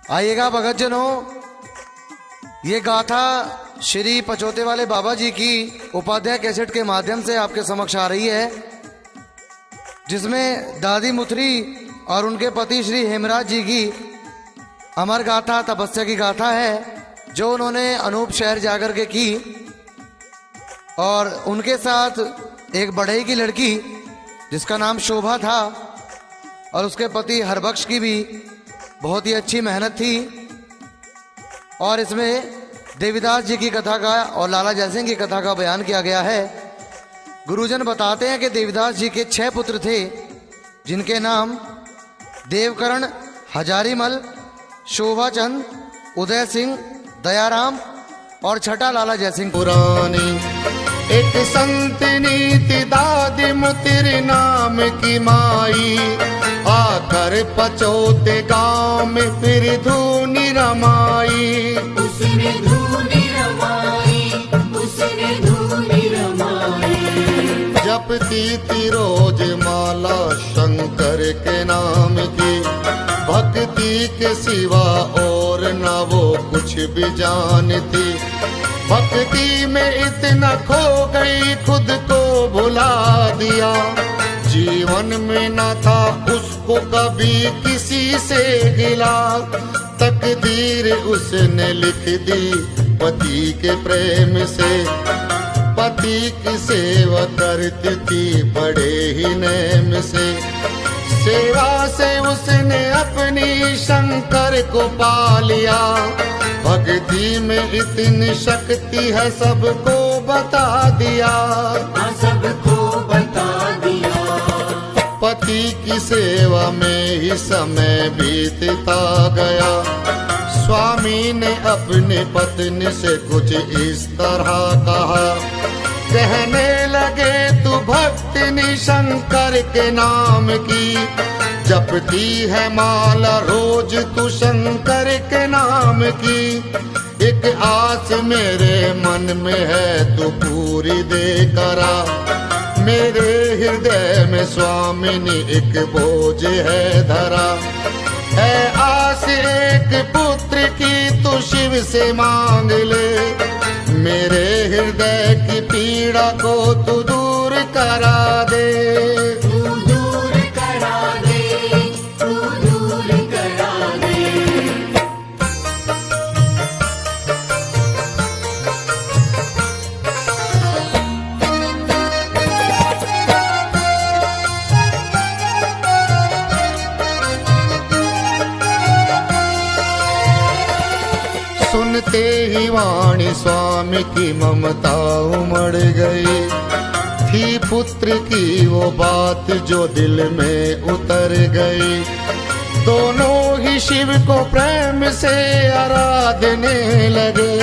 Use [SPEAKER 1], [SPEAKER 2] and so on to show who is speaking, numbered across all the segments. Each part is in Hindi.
[SPEAKER 1] आइएगा भगतजनों, ये गाथा श्री पचौते वाले बाबा जी की उपाध्याय कैसेट के माध्यम से आपके समक्ष आ रही है, जिसमें दादी मुथरी और उनके पति श्री हेमराज जी की अमर गाथा तपस्या की गाथा है, जो उन्होंने अनूप शहर जाकर के की। और उनके साथ एक बढ़ई की लड़की जिसका नाम शोभा था और उसके पति हरबख्श की भी बहुत ही अच्छी मेहनत थी। और इसमें देवीदास जी की कथा का और लाला जयसिंह की कथा का बयान किया गया है। गुरुजन बताते हैं कि देवीदास जी के 6 पुत्र थे, जिनके नाम देवकरण, हजारीमल, शोभाचंद, उदय सिंह, दयाराम और छठा लाला जयसिंह।
[SPEAKER 2] पुरानी एक संत नीति दादी मुतिर नाम की माई, आकर पचौते गांव में फिर धूनी रमाई।
[SPEAKER 3] उसने धूनी रमाई, उसने धूनी रमाई।
[SPEAKER 2] जपती थी रोज माला शंकर के नाम की, भक्ति के सिवा और न वो कुछ भी जानती। भक्ति में इतना खो गई खुद को भुला दिया, जीवन में न था उसको कभी किसी से गिला। तकदीर उसने लिख दी पति के प्रेम से, पति की सेवा करती थी बड़े ही नेम से। सेवा से उसने अपनी शंकर को पा लिया, भक्ति में इतनी शक्ति है सबको बता दिया,
[SPEAKER 3] सबको बता दिया।
[SPEAKER 2] पति की सेवा में ही समय बीतता गया। स्वामी ने अपनी पत्नी से कुछ इस तरह कहा, कहने लगे तू भक्तिनी शंकर के नाम की, जपती है माला रोज तू शंकर के नाम की। एक आस मेरे मन में है तू पूरी दे करा, मेरे हृदय में स्वामिनी एक बोझ है धरा। है आस एक पुत्र की तू शिव से मांग ले, मेरे हृदय की पीड़ा को तू दूर करा दे।
[SPEAKER 3] तू दूर करा दे, तू दूर करा दे।
[SPEAKER 2] सुनते ही वाणी स्वामी की ममता उमड़ गई, थी पुत्र की वो बात जो दिल में उतर गई। दोनों ही शिव को प्रेम से आराधने लगे,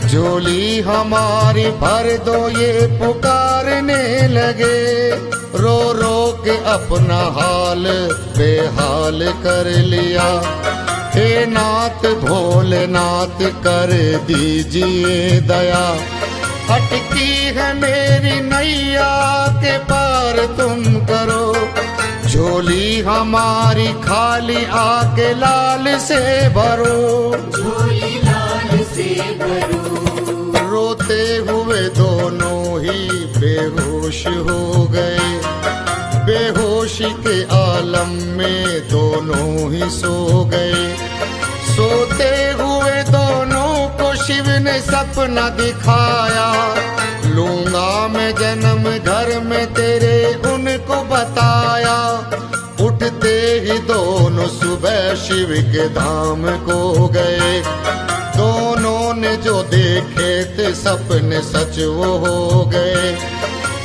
[SPEAKER 2] झोली हमारी भर दो ये पुकारने लगे। रो रो के अपना हाल बेहाल कर लिया, हे नाथ भोलेनाथ कर दीजिए दया। अटकी है मेरी नैया के पार तुम करो, झोली हमारी खाली आके लाल से भरो।
[SPEAKER 3] झोली लाल से भरो।
[SPEAKER 2] रोते हुए दोनों ही बेहोश हो गए, बेहोशी के आलम में दोनों ही सो गए। सोते हुए दोनों को शिव ने सपना दिखाया, लूंगा मैं जन्म घर में तेरे उनको बताया। उठते ही दोनों सुबह शिव के धाम को गए, दोनों ने जो देखे थे सपने सच वो हो गए।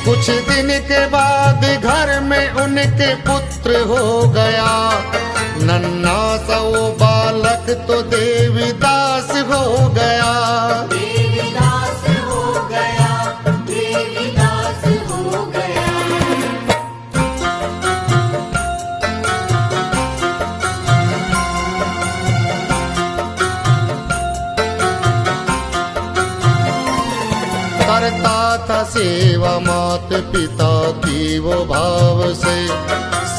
[SPEAKER 2] कुछ दिन के बाद घर में उनके पुत्र हो गया, नन्हा सा वो बालक तो देवीदास हो गया।
[SPEAKER 3] देवीदास हो गया, देवीदास हो गया। करता था सेवा मात पिता की वो भाव से,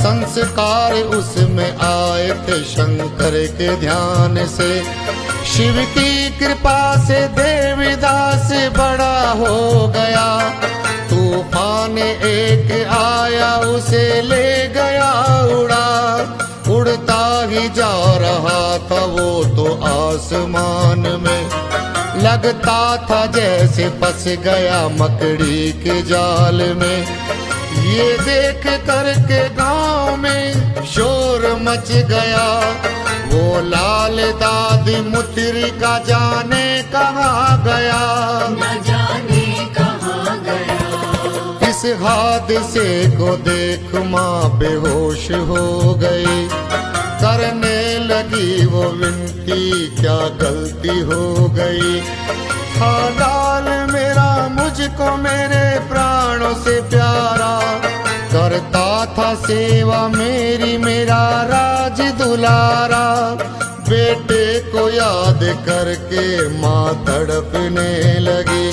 [SPEAKER 2] संस्कार उसमें आए थे शंकर के ध्यान से। शिव की कृपा से देवीदास बड़ा हो गया, तूफान एक आया उसे ले गया उड़ा। उड़ता ही जा रहा था वो तो आसमान में, लगता था जैसे फंस गया मकड़ी के जाल में। ये देख करके गांव में शोर मच गया, वो लाल दादी मुतरी का जाने कहाँ गया,
[SPEAKER 3] न जाने कहाँ गया।
[SPEAKER 2] इस हादसे को देख माँ बेहोश हो गई, करने लगी वो विनती क्या गलती हो गई। हाँ लाल मेरा मुझको मेरे प्राणों से प्यारा, करता था सेवा मेरी मेरा राज दुलारा। बेटे को याद करके माँ तड़पने लगी,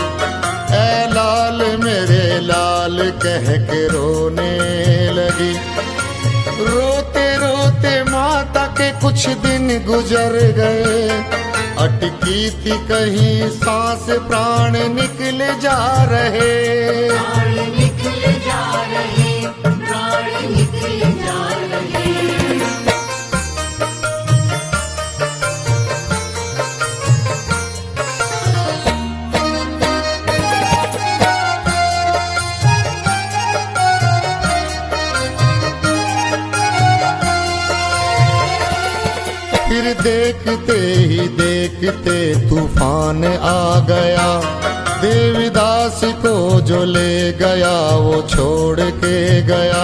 [SPEAKER 2] ऐ लाल मेरे लाल कह के रोने लगी। रोते रोते माता के कुछ दिन गुजर गए, अटकी थी कहीं सांस प्राण निकल जा रहे।
[SPEAKER 3] प्राण निकल जा रहे, प्राण निकल जा रहे।
[SPEAKER 2] फिर देखते ही देखते तूफान आ गया, देवीदास को जो ले गया वो छोड़ के गया।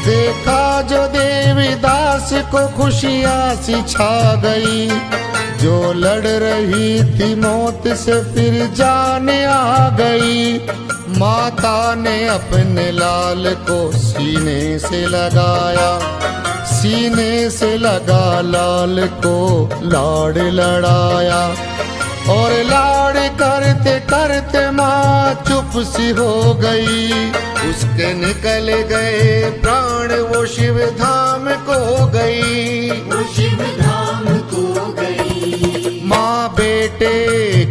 [SPEAKER 2] देखा जो देवीदास को खुशियाँ सी छा गई, जो लड़ रही थी मौत से फिर जान आ गई। माता ने अपने लाल को सीने से लगाया, सीने से लगा लाल को लाड़ लड़ाया। और लाड़ करते करते माँ चुप सी हो गई, उसके निकल गए प्राण वो शिव धाम को गई।
[SPEAKER 3] वो शिव धाम को गई।
[SPEAKER 2] माँ बेटे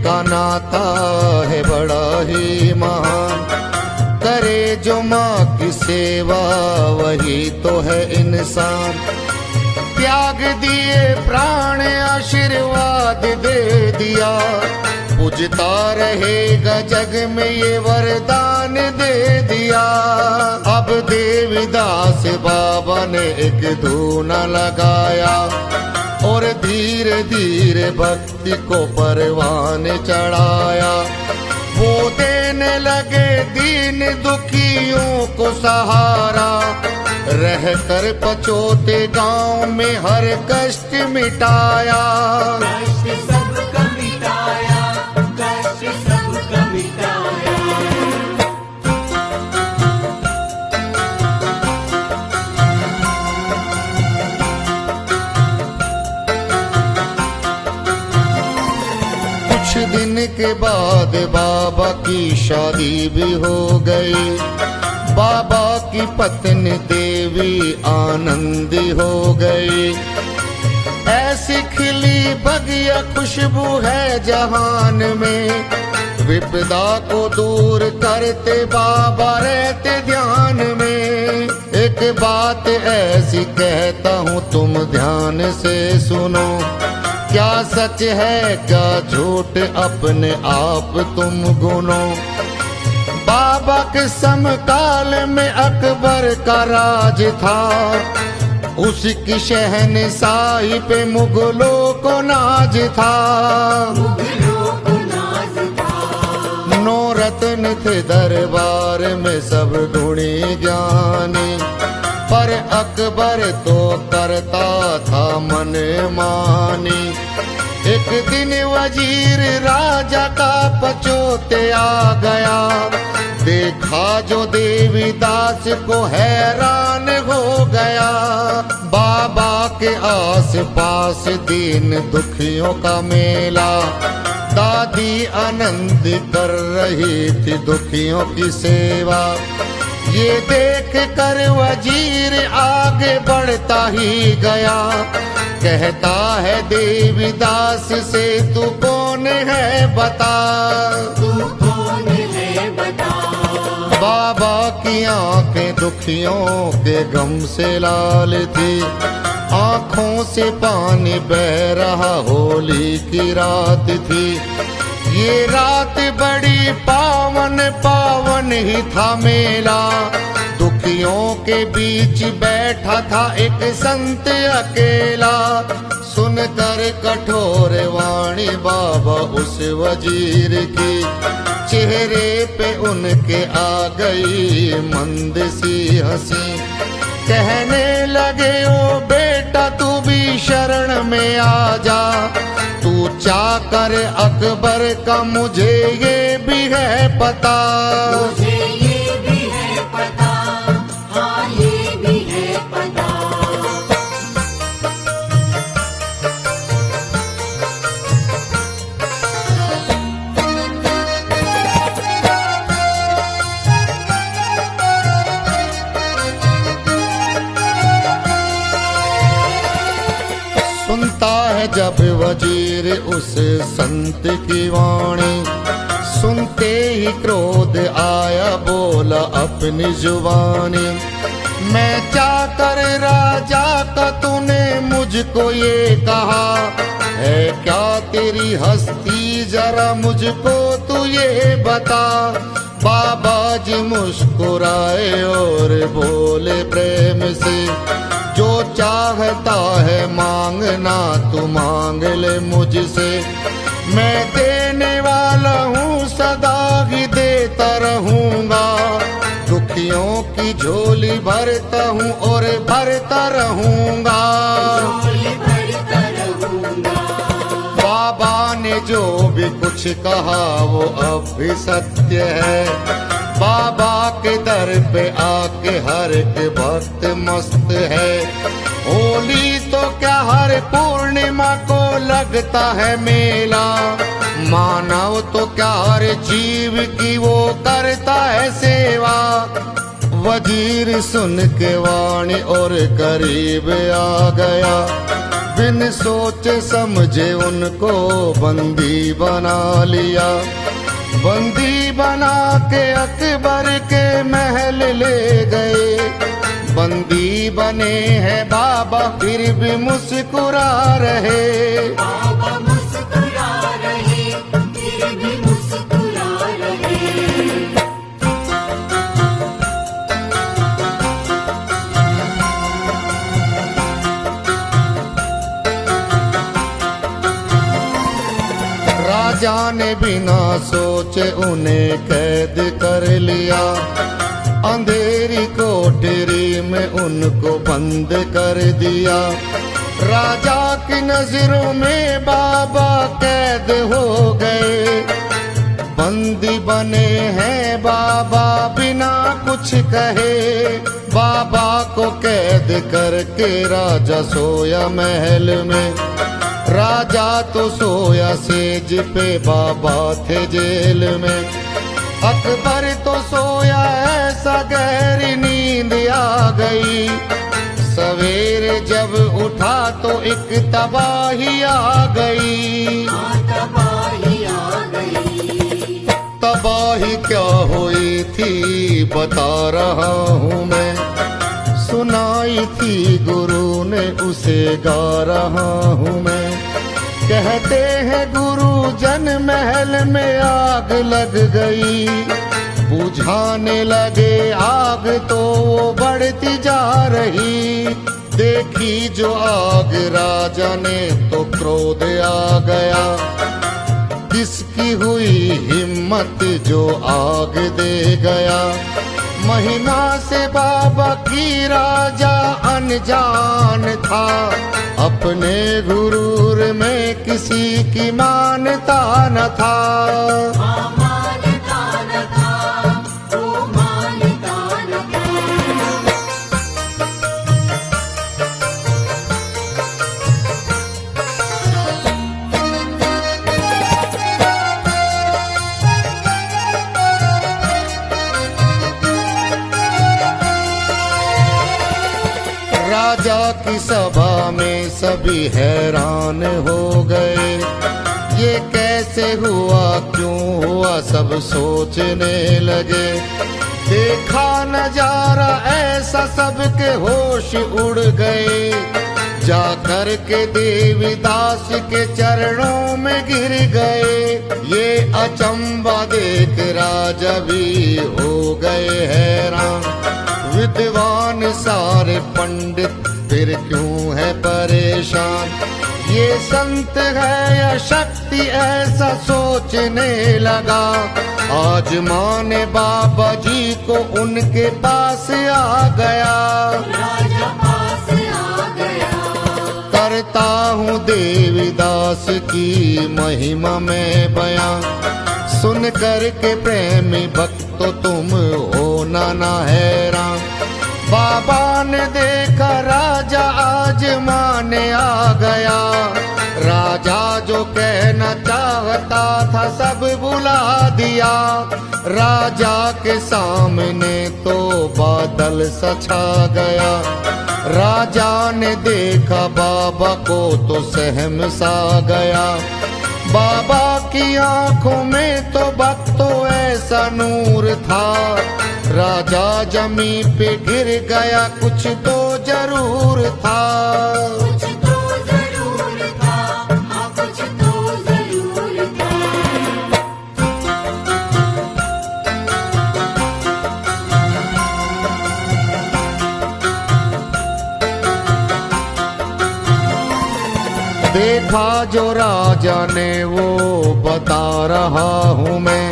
[SPEAKER 2] का नाता है बड़ा ही महान, करे जो माँ की सेवा वही तो है इंसान। त्याग दिए प्राण आशीर्वाद दे दिया, पूजता रहेगा जग में ये वरदान दे दिया। अब देवीदास बाबा ने एक धूना लगाया, और धीरे धीरे भक्ति को परवान चढ़ाया। वो देने लगे दीन दुखियों को सहारा, रह कर पचोते गांव में हर कष्ट मिटाया।
[SPEAKER 3] कष्ट सबका मिटाया, कष्ट सबका मिटाया।
[SPEAKER 2] कुछ दिन के बाद बाबा की शादी भी हो गई। बाबा की पत्नी देवी आनंदी हो गई। ऐसी खिली बगिया खुशबू है जहान में, विपदा को दूर करते बाबा रहते ध्यान में। एक बात ऐसी कहता हूँ तुम ध्यान से सुनो, क्या सच है क्या झूठ अपने आप तुम गुनो। बाबा के समकाल में अकबर का राज था, उसकी शहनशाही पे मुगलों को नाज था।
[SPEAKER 3] मुगलों को नाज था।
[SPEAKER 2] 9 रत्न थे दरबार में सब गुणी ज्ञानी, पर अकबर तो करता था मन मानी। एक दिन वजीर राजा का पचोते आ गया, देखा जो देवीदास को हैरान हो गया। बाबा के आस पास दीन दुखियों का मेला, दादी आनंद कर रही थी दुखियों की सेवा। ये देख कर वजीर आगे बढ़ता ही गया, कहता है देवीदास से तू कौन है बता।
[SPEAKER 3] तू कौन है बता।
[SPEAKER 2] बाबा की आंखें दुखियों के गम से लाल थी, आंखों से पानी बह रहा, होली की रात थी। ये रात बड़ी पावन पावन ही था मेला, दुखियों के बीच बैठा था एक संत अकेला। सुनकर कठोर वाणी बाबा उस वजीर की, चेहरे पे उनके आ गई मंद सी हंसी। कहने लगे ओ बेटा तू भी शरण में आ जा, तू चाकर अकबर का मुझे ये भी है पता।
[SPEAKER 3] मुझे ये भी है पता, हाँ ये भी है पता।
[SPEAKER 2] सुनता है जब वजीर उस संत की वाणी, सुनते ही क्रोध आया बोला अपनी जुबानी। मैं चाकर राजा का तूने मुझको ये कहा, है क्या तेरी हस्ती जरा मुझको तू ये बता। बाबा जी मुस्कुराए और बोले प्रेम से, जो चाहता है मांगना तू मांग ले मुझसे। मैं देने वाला हूँ सदा ही देता रहूँगा, दुखियों की झोली भरता हूँ और भरता रहूँगा।
[SPEAKER 3] झोली भरता रहूँगा।
[SPEAKER 2] बाबा ने जो भी कुछ कहा वो अब भी सत्य है। बाबा के दर पे आके हर एक भक्त मस्त है। होली तो क्या हर पूर्णिमा को लगता है मेला, मानव तो क्या हर जीव की वो करता है सेवा। वजीर सुन के वाणी और करीब आ गया, बिन सोचे समझे उनको बंदी बना लिया। बंदी बना के अकबर के महल ले गए, बंदी बने हैं बाबा फिर भी मुस्कुरा रहे।
[SPEAKER 3] बाबा मुस्कुरा रहे, फिर भी मुस्कुरा रहे।
[SPEAKER 2] राजा ने बिना सोचे उन्हें कैद कर लिया, अंधेरी कोठरी में उनको बंद कर दिया। राजा की नजरों में बाबा कैद हो गए, बंदी बने हैं बाबा बिना कुछ कहे। बाबा को कैद करके राजा सोया महल में, राजा तो सोया सेज पे बाबा थे जेल में। अकबर तो सोया ऐसा गहरी नींद आ गई, सवेरे जब उठा तो एक तबाही आ गई।
[SPEAKER 3] तबाही आ गई।
[SPEAKER 2] तबाही क्या हुई थी बता रहा हूँ मैं, सुनाई थी गुरु ने उसे गा रहा हूँ मैं। कहते हैं गुरु जन महल में आग लग गई, बुझाने लगे आग तो वो बढ़ती जा रही। देखी जो आग राजा ने तो क्रोध आ गया, किसकी हुई हिम्मत जो आग दे गया। महिमा से बाबा की राजा अनजान था, अपने गुरूर में किसी की मानता न था।
[SPEAKER 3] मानता न था, वो मानता न था।
[SPEAKER 2] सभा में सभी हैरान हो गए। ये कैसे हुआ, क्यों हुआ, सब सोचने लगे। देखा नजारा ऐसा, सबके होश उड़ गए। जाकर के देवीदास के चरणों में गिर गए। ये अचंबा देख राजा भी हो गए हैरान। विद्वान सारे पंडित फिर क्यों है परेशान। ये संत है या शक्ति, ऐसा सोचने लगा। आज माने बाबा जी को उनके पास आ गया।
[SPEAKER 3] राजा पास आ गया।
[SPEAKER 2] करता हूँ देवीदास की महिमा में बयां। सुन कर के प्रेमी भक्तो तुम हो ना हैरान। बाबा ने देखा राजा आज माने आ गया। राजा जो कहना चाहता था सब बुला दिया। राजा के सामने तो बादल सा छा गया। राजा ने देखा बाबा को तो सहम सा गया। बाबा की आंखों में तो भक्तों ऐसा नूर था। राजा जमी पे गिर गया, कुछ तो जरूर था।
[SPEAKER 3] कुछ तो जरूर था, हाँ कुछ तो जरूर था।
[SPEAKER 2] देखा जो राजा ने वो बता रहा हूँ मैं।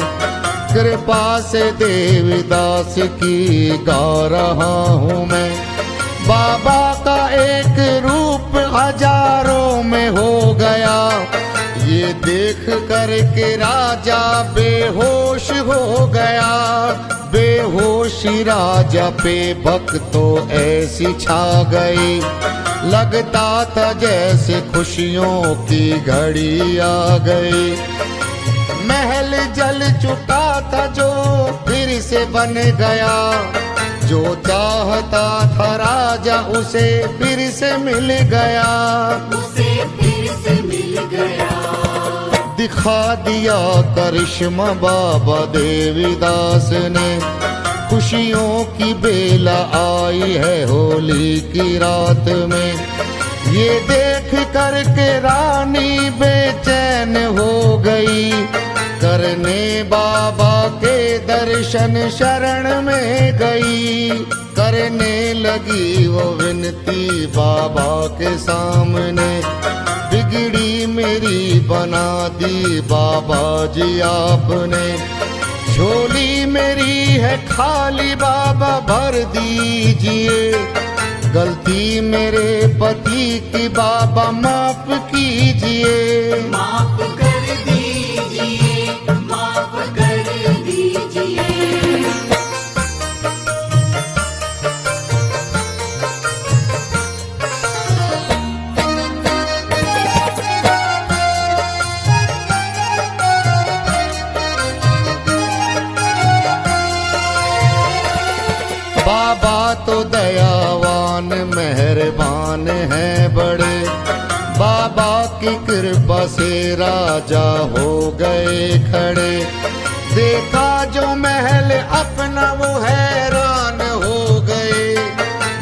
[SPEAKER 2] कृपा से देवीदास की गा रहा हूँ मैं। बाबा का एक रूप हजारों में हो गया। ये देख कर के राजा बेहोश हो गया। बेहोशी राजा पे भक्तों ऐसी छा गई। लगता था जैसे खुशियों की घड़ी आ गई। महल जल चुका था जो फिर से बन गया। जो चाहता था राजा उसे फिर से मिल गया।
[SPEAKER 3] उसे फिर से मिल गया।
[SPEAKER 2] दिखा दिया करिश्मा बाबा देवीदास ने। खुशियों की बेला आई है होली की रात में। ये देख कर के रानी बेचैन हो गई। करने बाबा के दर्शन शरण में गई। करने लगी वो विनती बाबा के सामने। बिगड़ी मेरी बना दी बाबा जी आपने। झोली मेरी है खाली बाबा भर दीजिए। गलती मेरे पति की बाबा माफ कीजिए।
[SPEAKER 3] माफ कर दीजिए, माफ कर दीजिए।
[SPEAKER 2] बाबा तो दयावान मेहरबान है बड़े। बाबा की कृपा से राजा हो गए खड़े। देखा जो महल अपना वो हैरान हो गए।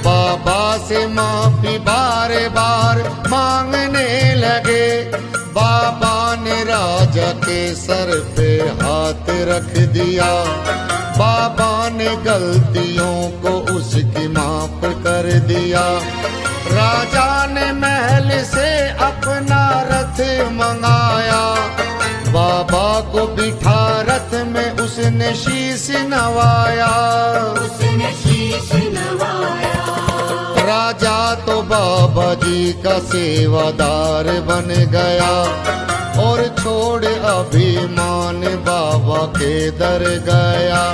[SPEAKER 2] बाबा से माफी बार बार मांगने लगे। बाबा ने राजा के सर पे हाथ रख दिया। बाबा ने गलतियों को उसकी माफ कर दिया। राजा ने महल से अपना रथ मंगाया। बाबा को बिठा रथ में उसने शीश नवाया।
[SPEAKER 3] उसने शीश नवाया।
[SPEAKER 2] राजा तो बाबा जी का सेवादार बन गया। और छोड़ अभिमान बाबा के दर गया।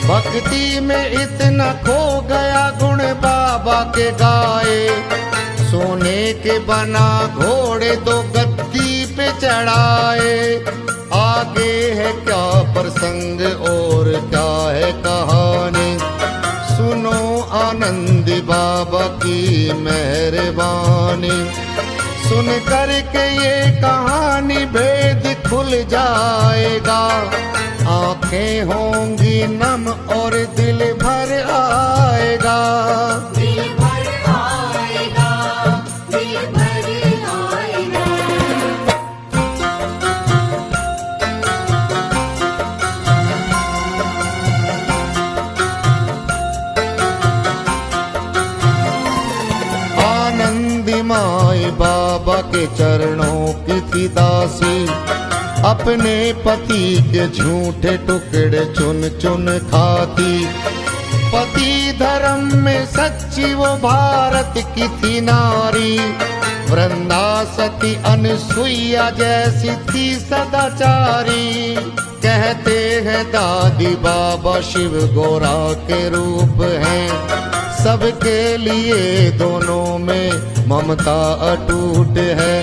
[SPEAKER 2] भक्ति में इतना खो गया गुण बाबा के गाए। सोने के बना घोड़े दो गद्दी पे चढ़ाए। आगे है क्या प्रसंग और क्या है कहानी। सुनो आनंदी बाबा की मेहरबानी, सुन कर के ये कहानी भेद खुल जाएगा। आंखें होंगी नम और दिल भर आएगा।
[SPEAKER 3] दिल भर आएगा, दिल भर आएगा।
[SPEAKER 2] आनंदी माई बाबा के चरणों की थी दासी, अपने पति के झूठे टुकड़े चुन चुन खाती। पति धर्म में सच्ची वो भारत की थी नारी, वृंदा सती अनसुईया जैसी थी सदाचारी। कहते हैं दादी बाबा शिव गौरा के रूप हैं, सबके लिए दोनों में ममता अटूट है।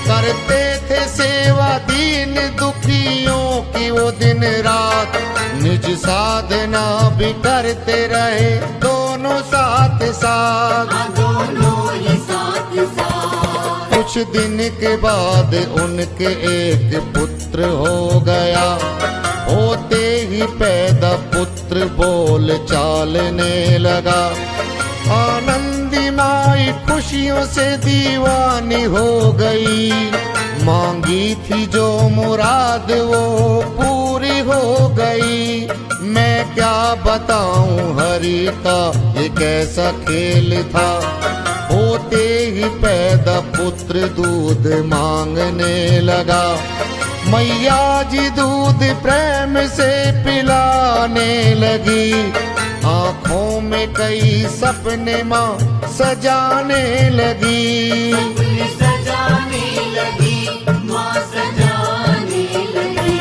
[SPEAKER 2] करते थे सेवा दीन दुखियों की वो दिन रात, निज साधना भी करते रहे दोनों साथ साथ।
[SPEAKER 3] दोनों ही साथ साथ।
[SPEAKER 2] कुछ दिन के बाद उनके एक पुत्र हो गया, होते ही पैदा पुत्र बोल चालने लगा। आनंदी माई खुशियों से दीवानी हो गई, मांगी थी जो मुराद वो पूरी हो गई। मैं क्या बताऊं हरि का ये कैसा खेल था, होते ही पैदा पुत्र दूध मांगने लगा। मैया जी दूध प्रेम से पिलाने लगी, आँखों में कई सपने माँ सजाने लगी।
[SPEAKER 3] सपने सजाने लगी, माँ सजाने लगी।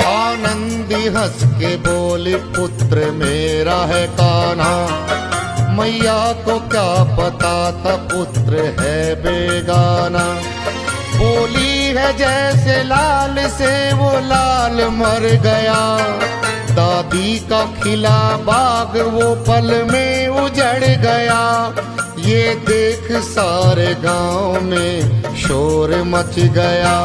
[SPEAKER 2] आनंदी हंस के बोली पुत्र मेरा है कान्हा, मैया को क्या पता था पुत्र है बेगाना। बोली है जैसे लाल से वो लाल मर गया, दादी का खिला बाग वो पल में उजड़ गया। ये देख सारे गांव में शोर मच गया,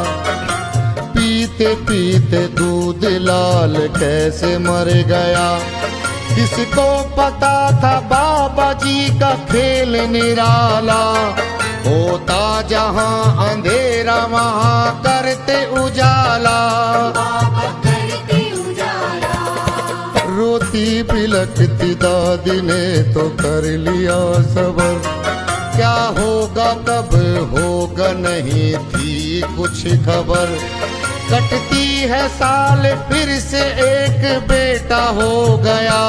[SPEAKER 2] पीते पीते दूध लाल कैसे मर गया। किसको पता था बाबा जी का खेल निराला, होता जहां अंधेरा वहां करते उजाला।
[SPEAKER 3] बाबा करते उजाला।
[SPEAKER 2] रोती बिलखती दादी ने तो कर लिया सबर, क्या होगा कब होगा नहीं थी कुछ खबर। कटती है साल फिर से एक बेटा हो गया,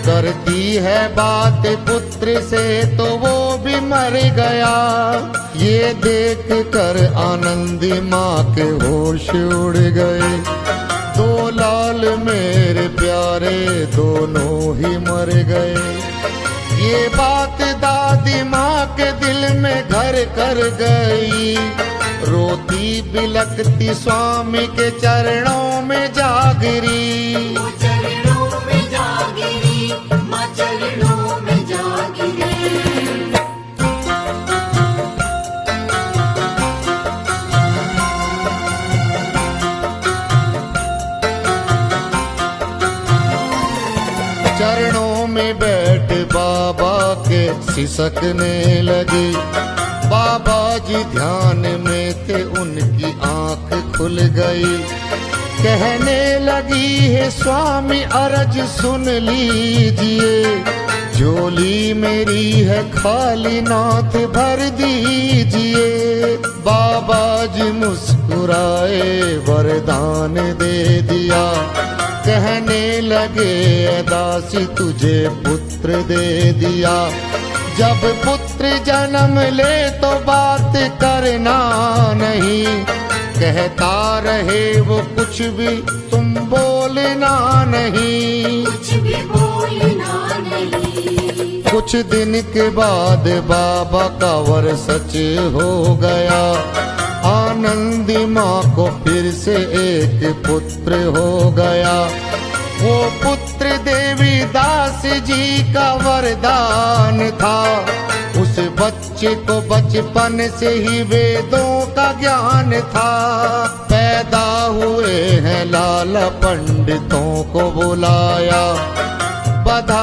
[SPEAKER 2] करती है बात पुत्र से तो वो भी मर गया। ये देख कर आनंदी माँ के होश उड़ गए, दो लाल मेरे प्यारे दोनों ही मर गए। ये बात दादी माँ के दिल में घर कर गई, रोती बिलखती स्वामी के चरणों में जा गिरी।
[SPEAKER 3] चरणों में जा गिरी, माँ चरणों में जा गिरी।
[SPEAKER 2] चरणों में बैठ बाबा के सिसकने लगी, बाबा जी ध्यान में थे उनकी आंख खुल गई। कहने लगी है स्वामी अर्ज सुन लीजिए, झोली मेरी है खाली नाथ भर दीजिए। बाबा जी मुस्कुराए वरदान दे दिया, कहने लगे दासी तुझे पुत्र दे दिया। जब पुत्र जन्म ले तो बात करना नहीं, कहता रहे वो कुछ भी तुम बोलना नहीं।
[SPEAKER 3] कुछ भी
[SPEAKER 2] कुछ दिन के बाद बाबा का वर सच हो गया। आनंदी माँ को फिर से एक पुत्र हो गया। वो पुत्र देवी दास जी का वरदान था। उस बच्चे को बचपन से ही वेदों का ज्ञान था। पैदा हुए हैं लाला पंडितों को बुलाया, बधा